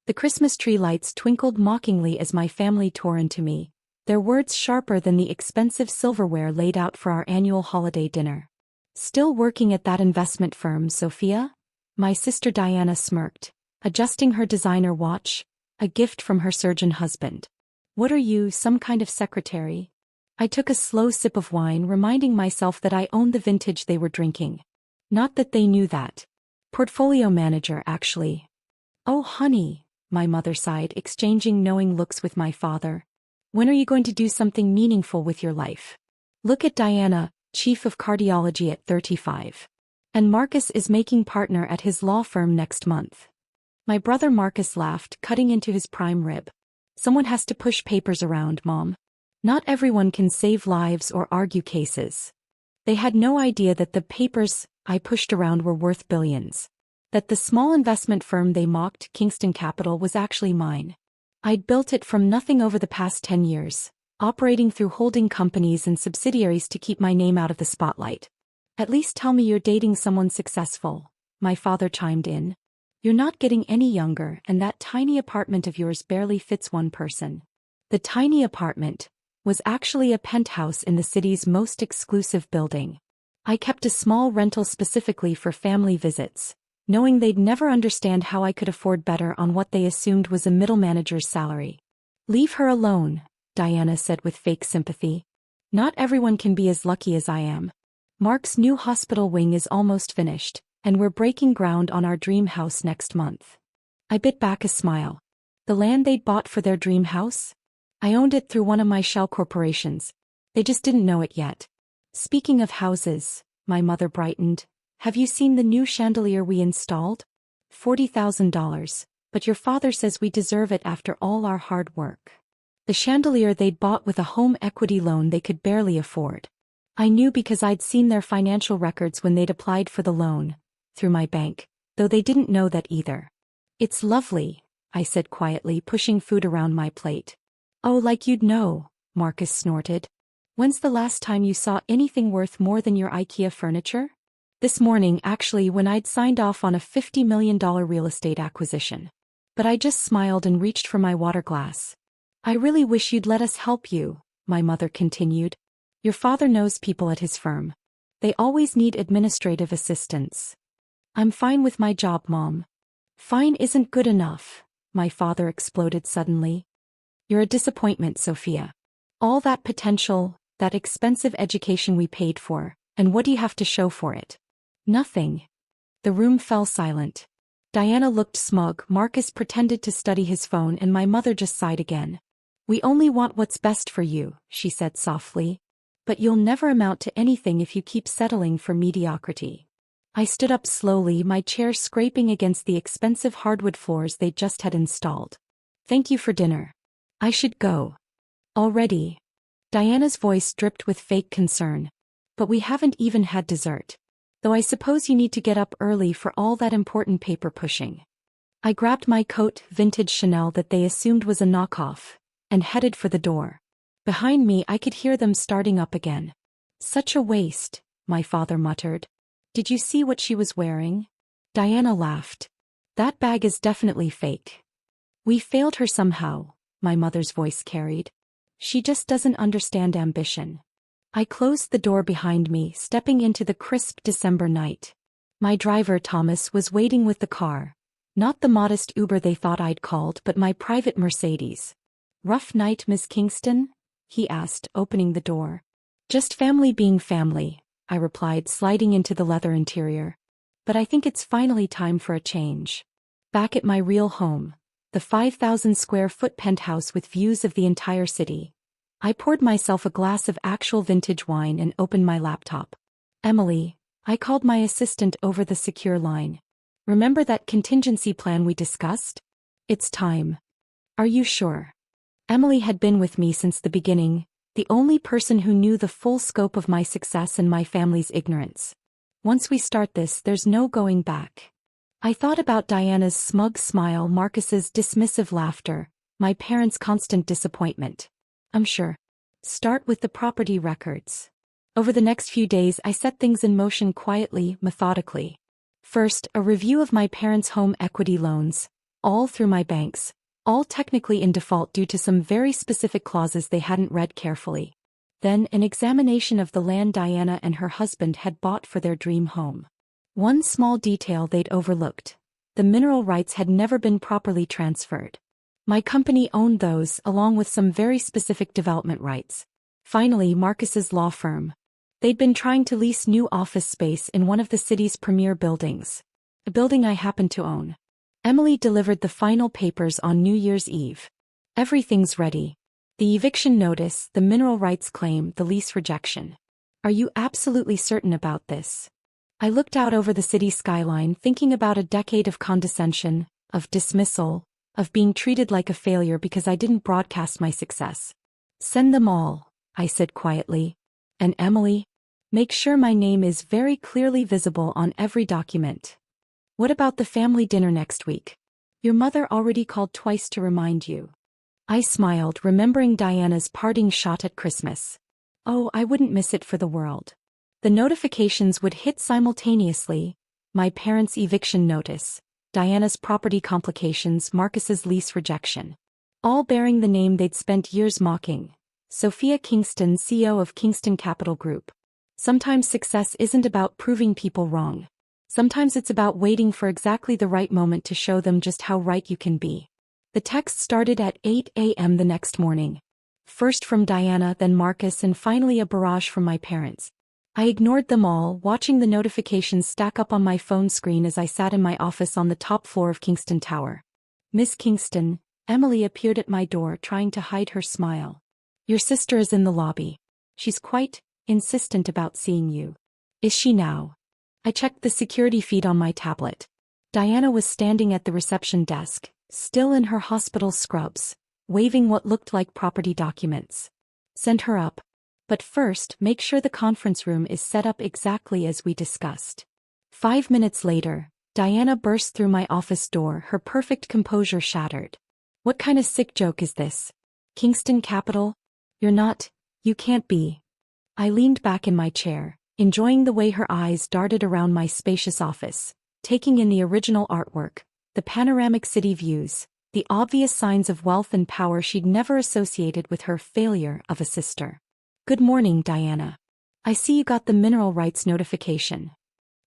The Christmas tree lights twinkled mockingly as my family tore into me, their words sharper than the expensive silverware laid out for our annual holiday dinner. Still working at that investment firm, Sofia? My sister Diana smirked, adjusting her designer watch, a gift from her surgeon husband. What are you, some kind of secretary? I took a slow sip of wine, reminding myself that I owned the vintage they were drinking. Not that they knew that. Portfolio manager, actually. Oh, honey, my mother sighed, exchanging knowing looks with my father. When are you going to do something meaningful with your life? Look at Diana, chief of cardiology at 35. And Marcus is making partner at his law firm next month. My brother Marcus laughed, cutting into his prime rib. Someone has to push papers around, Mom. Not everyone can save lives or argue cases. They had no idea that the papers I pushed around were worth billions. That the small investment firm they mocked, Kingston Capital, was actually mine. I'd built it from nothing over the past 10 years, operating through holding companies and subsidiaries to keep my name out of the spotlight. At least tell me you're dating someone successful, my father chimed in. You're not getting any younger, and that tiny apartment of yours barely fits one person. The tiny apartment was actually a penthouse in the city's most exclusive building. I kept a small rental specifically for family visits, knowing they'd never understand how I could afford better on what they assumed was a middle manager's salary. Leave her alone, Diana said with fake sympathy. Not everyone can be as lucky as I am. Mark's new hospital wing is almost finished, and we're breaking ground on our dream house next month. I bit back a smile. The land they'd bought for their dream house? I owned it through one of my shell corporations. They just didn't know it yet. Speaking of houses, my mother brightened. Have you seen the new chandelier we installed? $40,000, but your father says we deserve it after all our hard work. The chandelier they'd bought with a home equity loan they could barely afford. I knew because I'd seen their financial records when they'd applied for the loan, through my bank, though they didn't know that either. It's lovely, I said quietly, pushing food around my plate. Oh, like you'd know, Marcus snorted. When's the last time you saw anything worth more than your IKEA furniture? This morning, actually, when I'd signed off on a $50 million real estate acquisition. But I just smiled and reached for my water glass. I really wish you'd let us help you, my mother continued. Your father knows people at his firm. They always need administrative assistance. I'm fine with my job, Mom. Fine isn't good enough, my father exploded suddenly. You're a disappointment, Sofia. All that potential, that expensive education we paid for, and what do you have to show for it? Nothing. The room fell silent. Diana looked smug, Marcus pretended to study his phone, and my mother just sighed again. We only want what's best for you, she said softly. But you'll never amount to anything if you keep settling for mediocrity. I stood up slowly, my chair scraping against the expensive hardwood floors they just had installed. Thank you for dinner. I should go. Already? Diana's voice dripped with fake concern. But we haven't even had dessert. Though I suppose you need to get up early for all that important paper pushing. I grabbed my coat, vintage Chanel that they assumed was a knockoff, and headed for the door. Behind me I could hear them starting up again. Such a waste, my father muttered. Did you see what she was wearing? Diana laughed. That bag is definitely fake. We failed her somehow, my mother's voice carried. She just doesn't understand ambition. I closed the door behind me, stepping into the crisp December night. My driver, Thomas, was waiting with the car. Not the modest Uber they thought I'd called, but my private Mercedes. Rough night, Miss Kingston? He asked, opening the door. Just family being family, I replied, sliding into the leather interior. But I think it's finally time for a change. Back at my real home, the 5,000 square foot penthouse with views of the entire city. I poured myself a glass of actual vintage wine and opened my laptop. Emily, I called my assistant over the secure line. Remember that contingency plan we discussed? It's time. Are you sure? Emily had been with me since the beginning, the only person who knew the full scope of my success and my family's ignorance. Once we start this, there's no going back. I thought about Diana's smug smile, Marcus's dismissive laughter, my parents' constant disappointment. I'm sure. Start with the property records. Over the next few days I set things in motion quietly, methodically. First, a review of my parents' home equity loans, all through my banks, all technically in default due to some very specific clauses they hadn't read carefully. Then an examination of the land Diana and her husband had bought for their dream home. One small detail they'd overlooked: the mineral rights had never been properly transferred. My company owned those along with some very specific development rights. Finally, Marcus's law firm. They'd been trying to lease new office space in one of the city's premier buildings, a building I happened to own. Emily delivered the final papers on New Year's Eve. Everything's ready. The eviction notice, the mineral rights claim, the lease rejection. Are you absolutely certain about this? I looked out over the city skyline, thinking about a decade of condescension, of dismissal, of being treated like a failure because I didn't broadcast my success. Send them all, I said quietly. And Emily? Make sure my name is very clearly visible on every document. What about the family dinner next week? Your mother already called twice to remind you. I smiled, remembering Diana's parting shot at Christmas. Oh, I wouldn't miss it for the world. The notifications would hit simultaneously: my parents' eviction notice, Diana's property complications, Marcus's lease rejection. All bearing the name they'd spent years mocking: Sofia Kingston, CEO of Kingston Capital Group. Sometimes success isn't about proving people wrong. Sometimes it's about waiting for exactly the right moment to show them just how right you can be. The text started at 8 a.m. the next morning. First from Diana, then Marcus, and finally a barrage from my parents. I ignored them all, watching the notifications stack up on my phone screen as I sat in my office on the top floor of Kingston Tower. Miss Kingston, Emily appeared at my door, trying to hide her smile. Your sister is in the lobby. She's quite insistent about seeing you. Is she now? I checked the security feed on my tablet. Diana was standing at the reception desk, still in her hospital scrubs, waving what looked like property documents. Send her up. But first, make sure the conference room is set up exactly as we discussed. 5 minutes later, Diana burst through my office door, her perfect composure shattered. What kind of sick joke is this? Kingston Capital? You're not, you can't be. I leaned back in my chair, enjoying the way her eyes darted around my spacious office, taking in the original artwork, the panoramic city views, the obvious signs of wealth and power she'd never associated with her failure of a sister. Good morning, Diana. I see you got the mineral rights notification.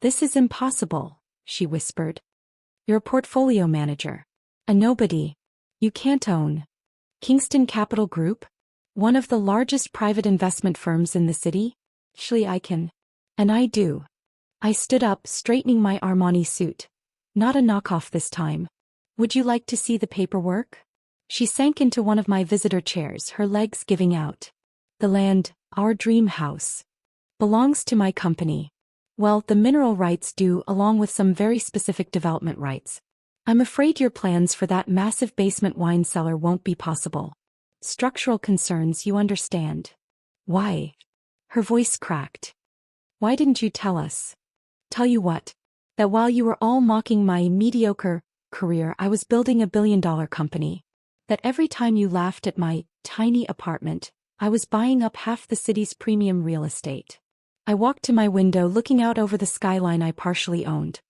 This is impossible, she whispered. You're a portfolio manager. A nobody. You can't own Kingston Capital Group, one of the largest private investment firms in the city? Surely I can. And I do. I stood up, straightening my Armani suit. Not a knockoff this time. Would you like to see the paperwork? She sank into one of my visitor chairs, her legs giving out. The land, our dream house, belongs to my company. Well, the mineral rights do, along with some very specific development rights. I'm afraid your plans for that massive basement wine cellar won't be possible. Structural concerns, you understand. Why? Her voice cracked. Why didn't you tell us? Tell you what? That while you were all mocking my mediocre career, I was building a billion-dollar company. That every time you laughed at my tiny apartment, I was buying up half the city's premium real estate. I walked to my window, looking out over the skyline I partially owned.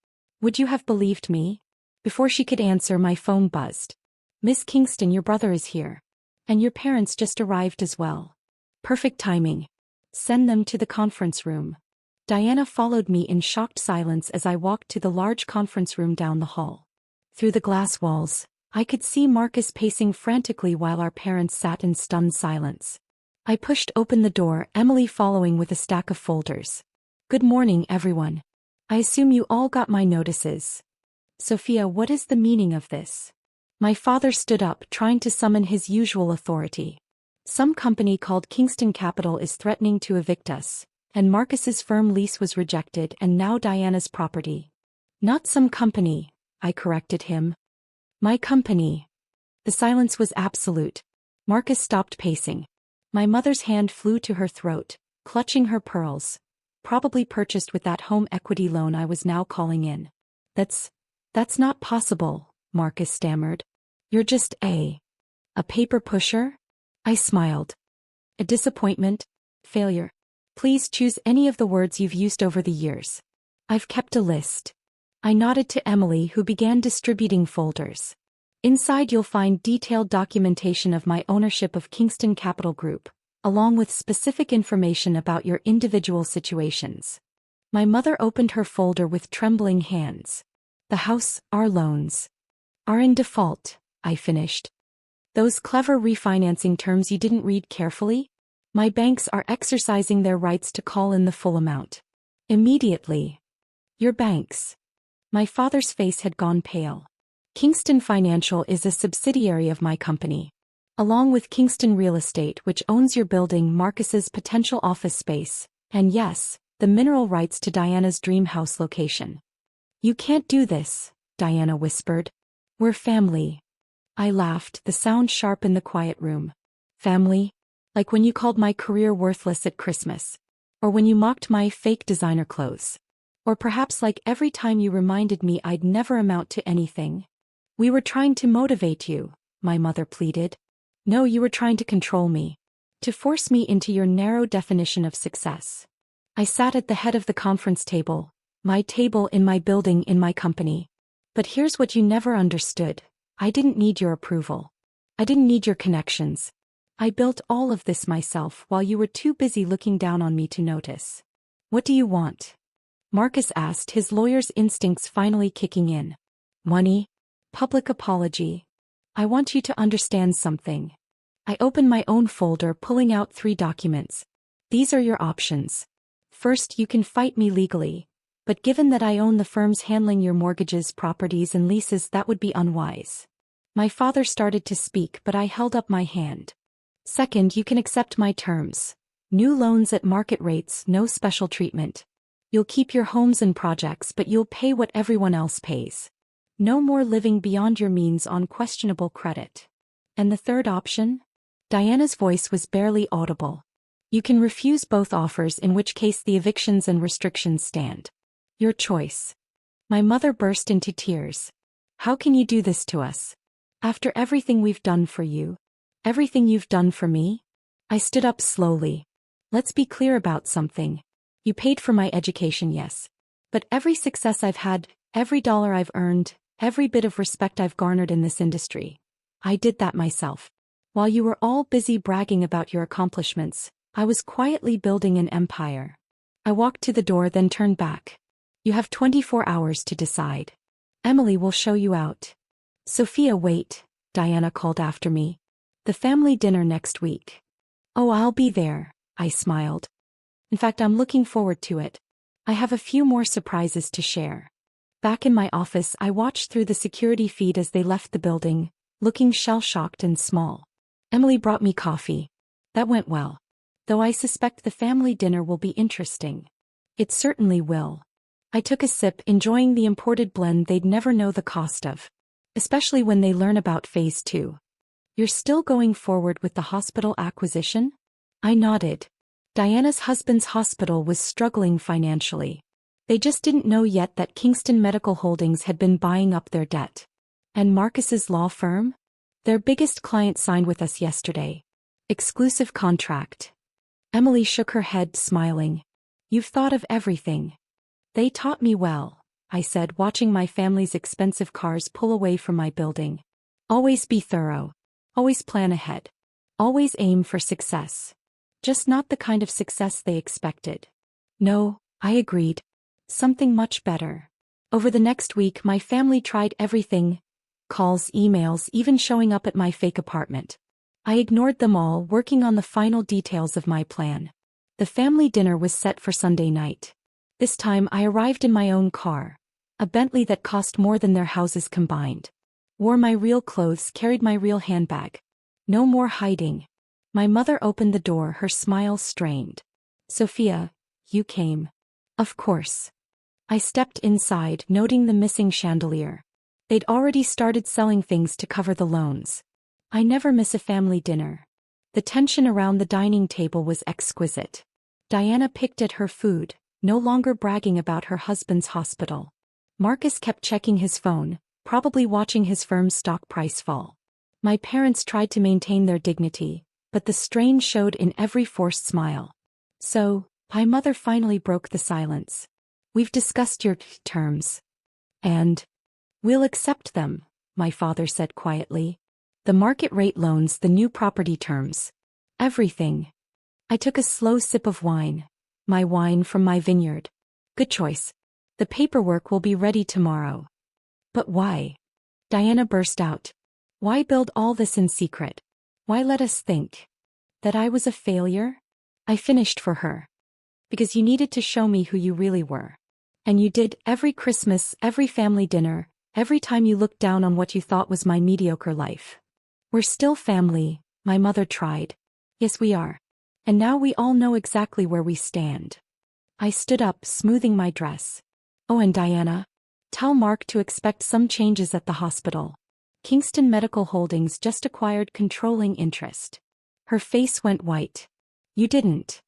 Would you have believed me? Before she could answer, my phone buzzed. Miss Kingston, your brother is here. And your parents just arrived as well. Perfect timing. Send them to the conference room. Diana followed me in shocked silence as I walked to the large conference room down the hall. Through the glass walls, I could see Marcus pacing frantically while our parents sat in stunned silence. I pushed open the door, Emily following with a stack of folders. Good morning, everyone. I assume you all got my notices. Sofia, what is the meaning of this? My father stood up, trying to summon his usual authority. Some company called Kingston Capital is threatening to evict us, and Marcus's firm lease was rejected, and now Diana's property. Not some company, I corrected him. My company. The silence was absolute. Marcus stopped pacing. My mother's hand flew to her throat, clutching her pearls, probably purchased with that home equity loan I was now calling in. That's not possible, Marcus stammered. You're just a paper pusher? I smiled. A disappointment? Failure? Please choose any of the words you've used over the years. I've kept a list. I nodded to Emily, who began distributing folders. Inside you'll find detailed documentation of my ownership of Kingston Capital Group, along with specific information about your individual situations. My mother opened her folder with trembling hands. The house, our loans, are in default, I finished. Those clever refinancing terms you didn't read carefully? My banks are exercising their rights to call in the full amount. Immediately. Your banks. My father's face had gone pale. Kingston Financial is a subsidiary of my company. Along with Kingston Real Estate, which owns your building, Marcus's potential office space, and yes, the mineral rights to Diana's dream house location. You can't do this, Diana whispered. We're family. I laughed, the sound sharp in the quiet room. Family? Like when you called my career worthless at Christmas. Or when you mocked my fake designer clothes. Or perhaps like every time you reminded me I'd never amount to anything. We were trying to motivate you, my mother pleaded. No, you were trying to control me. To force me into your narrow definition of success. I sat at the head of the conference table, my table in my building in my company. But here's what you never understood. I didn't need your approval. I didn't need your connections. I built all of this myself while you were too busy looking down on me to notice. What do you want? Marcus asked, his lawyer's instincts finally kicking in. Money? Public apology. I want you to understand something. I opened my own folder, pulling out 3 documents. These are your options. First, you can fight me legally. But given that I own the firms handling your mortgages, properties, and leases, that would be unwise. My father started to speak, but I held up my hand. Second, you can accept my terms. New loans at market rates, no special treatment. You'll keep your homes and projects, but you'll pay what everyone else pays. No more living beyond your means on questionable credit. And the third option? Diana's voice was barely audible. You can refuse both offers, in which case the evictions and restrictions stand. Your choice. My mother burst into tears. How can you do this to us? After everything we've done for you? Everything you've done for me? I stood up slowly. Let's be clear about something. You paid for my education, yes. But every success I've had, every dollar I've earned, every bit of respect I've garnered in this industry, I did that myself. While you were all busy bragging about your accomplishments, I was quietly building an empire. I walked to the door, then turned back. You have 24 hours to decide. Emily will show you out. Sofia, wait, Diana called after me. The family dinner next week. Oh, I'll be there, I smiled. In fact, I'm looking forward to it. I have a few more surprises to share. Back in my office, I watched through the security feed as they left the building, looking shell-shocked and small. Emily brought me coffee. That went well. Though I suspect the family dinner will be interesting. It certainly will. I took a sip, enjoying the imported blend they'd never know the cost of. Especially when they learn about Phase 2. You're still going forward with the hospital acquisition? I nodded. Diana's husband's hospital was struggling financially. They just didn't know yet that Kingston Medical Holdings had been buying up their debt. And Marcus's law firm? Their biggest client signed with us yesterday. Exclusive contract. Emily shook her head, smiling. You've thought of everything. They taught me well, I said, watching my family's expensive cars pull away from my building. Always be thorough. Always plan ahead. Always aim for success. Just not the kind of success they expected. No, I agreed. Something much better. Over the next week, my family tried everything. Calls, emails, even showing up at my fake apartment. I ignored them all, working on the final details of my plan. The family dinner was set for Sunday night. This time I arrived in my own car. A Bentley that cost more than their houses combined. Wore my real clothes, carried my real handbag. No more hiding. My mother opened the door, her smile strained. Sofia, you came. Of course. I stepped inside, noting the missing chandelier. They'd already started selling things to cover the loans. I never miss a family dinner. The tension around the dining table was exquisite. Diana picked at her food, no longer bragging about her husband's hospital. Marcus kept checking his phone, probably watching his firm's stock price fall. My parents tried to maintain their dignity, but the strain showed in every forced smile. So, my mother finally broke the silence. We've discussed your terms. And we'll accept them, my father said quietly. The market rate loans, the new property terms. Everything. I took a slow sip of wine. My wine from my vineyard. Good choice. The paperwork will be ready tomorrow. But why? Diana burst out. Why build all this in secret? Why let us think that I was a failure? I finished for her. Because you needed to show me who you really were. And you did, every Christmas, every family dinner, every time you looked down on what you thought was my mediocre life. We're still family, my mother tried. Yes, we are. And now we all know exactly where we stand. I stood up, smoothing my dress. Oh, and Diana, tell Mark to expect some changes at the hospital. Kingston Medical Holdings just acquired controlling interest. Her face went white. You didn't.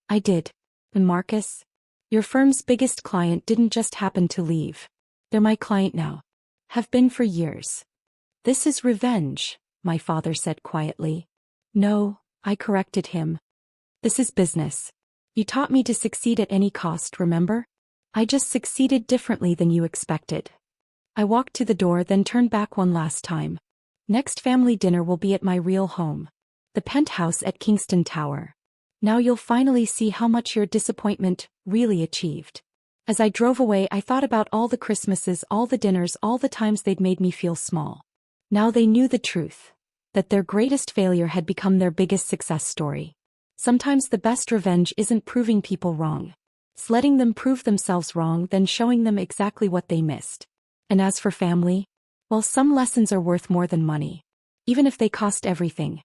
I did. And Marcus? Your firm's biggest client didn't just happen to leave. They're my client now. Have been for years. This is revenge, my father said quietly. No, I corrected him. This is business. You taught me to succeed at any cost, remember? I just succeeded differently than you expected. I walked to the door, then turned back one last time. Next family dinner will be at my real home. The penthouse at Kingston Tower. Now you'll finally see how much your disappointment really achieved. As I drove away, I thought about all the Christmases, all the dinners, all the times they'd made me feel small. Now they knew the truth. That their greatest failure had become their biggest success story. Sometimes the best revenge isn't proving people wrong. It's letting them prove themselves wrong, then showing them exactly what they missed. And as for family, well, some lessons are worth more than money. Even if they cost everything.